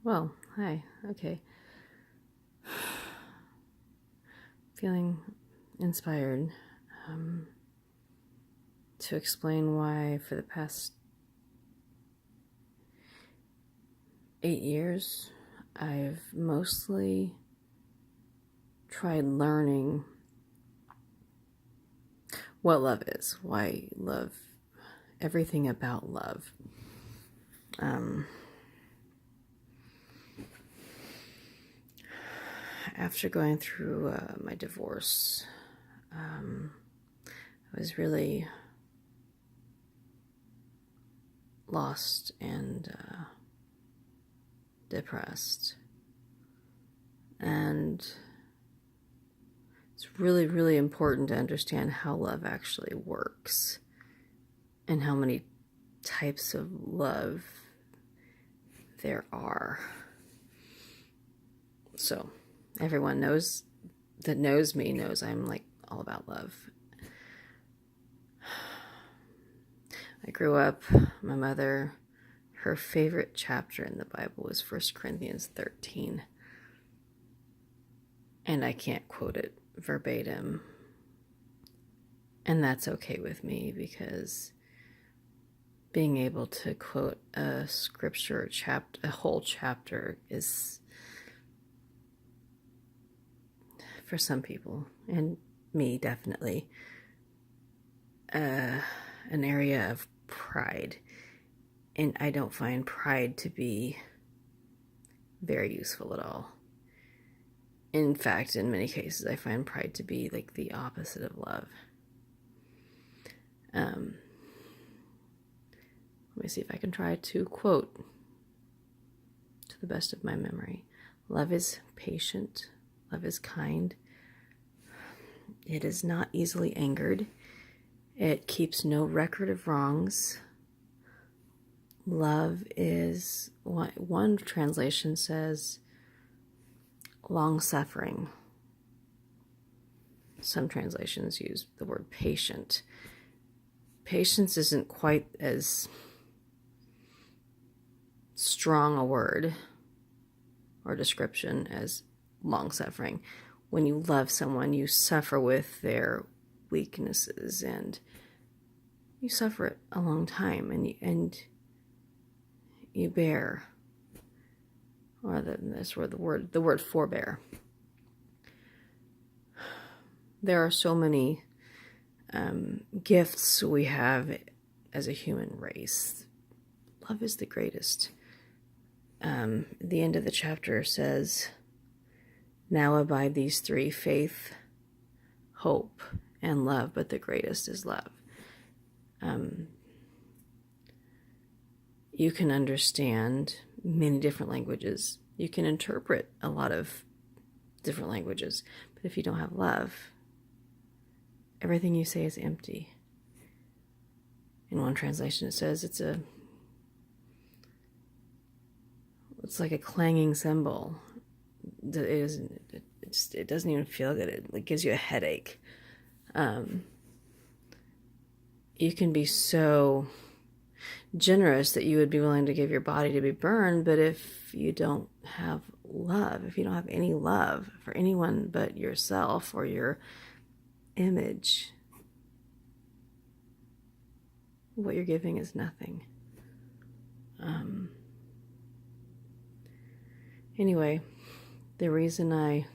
Well, hi. Okay. Feeling inspired to explain why for the past 8 years I've mostly tried learning what love is, why love, everything about love. After going through my divorce, I was really lost and depressed. And it's really, really important to understand how love actually works and how many types of love there are. So, everyone knows me knows I'm like all about love. I grew up, my mother, her favorite chapter in the Bible was 1 Corinthians 13. And I can't quote it verbatim. And that's okay with me because being able to quote a scripture a whole chapter is, for some people, and me definitely, an area of pride. And I don't find pride to be very useful at all. In fact, in many cases, I find pride to be like the opposite of love. Let me see if I can try to quote to the best of my memory. Love is patient. Love is kind. It is not easily angered. It keeps no record of wrongs. Love is, one translation says, long-suffering. Some translations use the word patient. Patience isn't quite as strong a word or description as long-suffering. When you love someone, you suffer with their weaknesses, and you suffer it a long time, and you bear, or that's where the word forbear. There are so many gifts we have as a human race. Love is the greatest. The end of the chapter says, now abide these three: faith, hope, and love, but the greatest is love. You can understand many different languages. You can interpret a lot of different languages. But if you don't have love, everything you say is empty. In one translation, it says it's like a clanging cymbal. It doesn't even feel good. It gives you a headache. You can be so generous that you would be willing to give your body to be burned, but if you don't have love, if you don't have any love for anyone but yourself or your image, what you're giving is nothing. Anyway, the reason I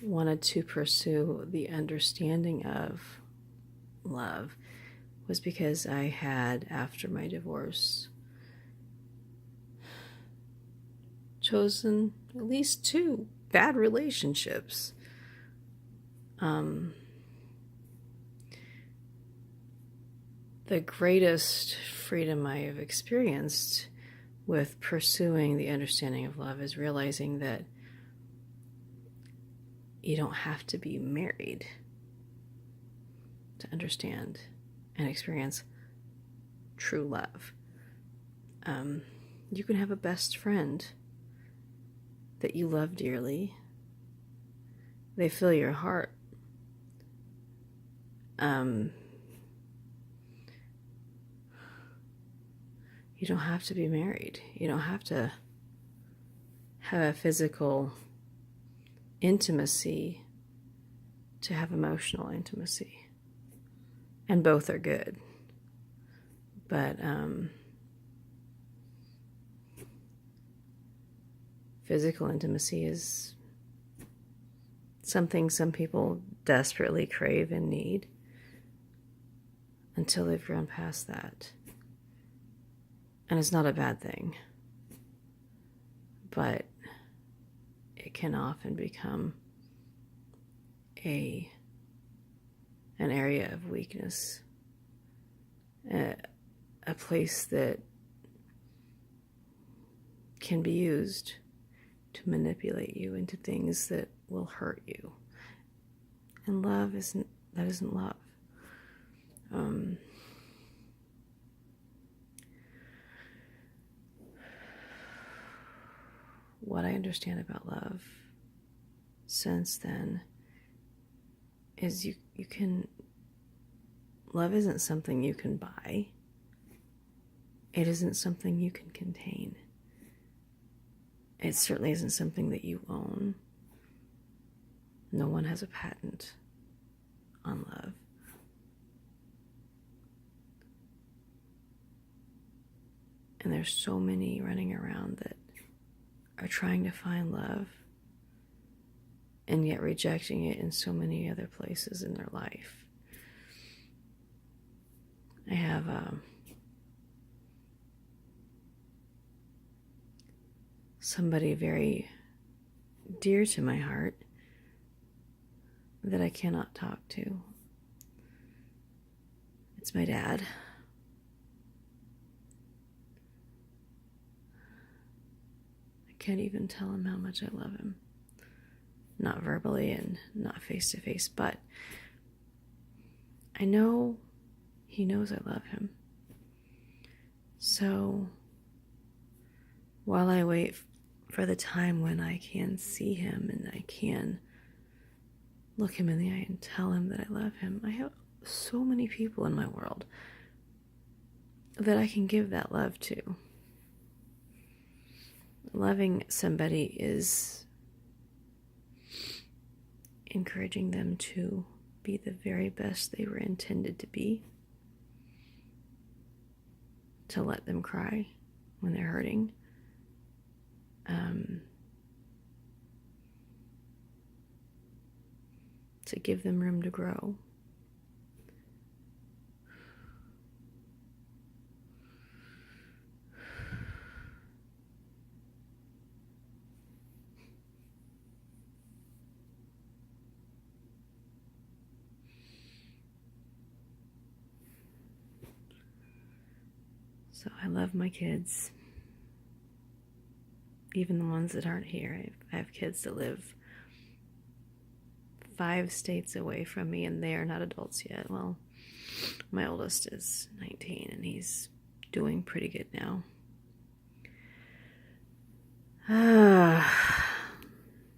wanted to pursue the understanding of love was because I had, after my divorce, chosen at least 2 bad relationships. The greatest freedom I have experienced with pursuing the understanding of love is realizing that you don't have to be married to understand and experience true love. You can have a best friend that you love dearly. They fill your heart. You don't have to be married. You don't have to have a physical intimacy to have emotional intimacy. And both are good. But physical intimacy is something some people desperately crave and need until they've grown past that. And it's not a bad thing, but it can often become an area of weakness, a place that can be used to manipulate you into things that will hurt you. And that isn't love. What I understand about love since then is you can, love isn't something you can buy. It isn't something you can contain. It certainly isn't something that you own. No one has a patent on love. And there's so many running around that are trying to find love and yet rejecting it in so many other places in their life. I have somebody very dear to my heart that I cannot talk to. It's my dad. I can't even tell him how much I love him. Not verbally and not face to face, but I know he knows I love him. So while I wait for the time when I can see him and I can look him in the eye and tell him that I love him, I have so many people in my world that I can give that love to. Loving somebody is encouraging them to be the very best they were intended to be, to let them cry when they're hurting, to give them room to grow. So I love my kids, even the ones that aren't here. I have kids that live 5 states away from me, and they are not adults yet. Well, my oldest is 19, and he's doing pretty good now. My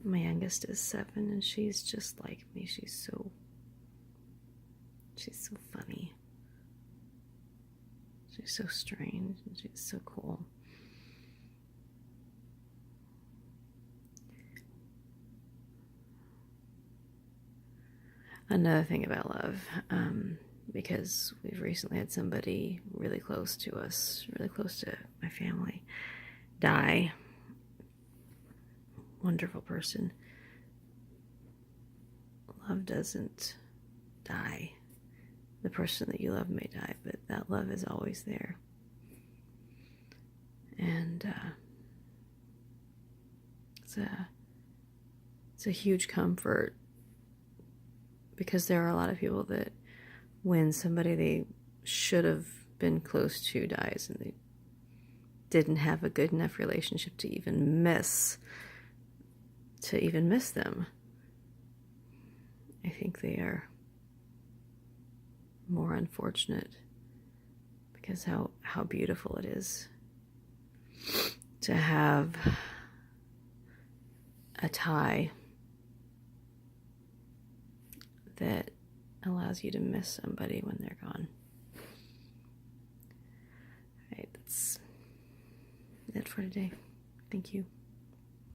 youngest is 7, and she's just like me. She's so funny. She's so strange, and she's so cool. Another thing about love, because we've recently had somebody really close to us, really close to my family, die. Wonderful person. Love doesn't die. The person that you love may die, but that love is always there. And it's a huge comfort, because there are a lot of people that when somebody they should have been close to dies and they didn't have a good enough relationship to even miss them, I think they are more unfortunate, because how beautiful it is to have a tie that allows you to miss somebody when they're gone. Right, that for today. Thank you.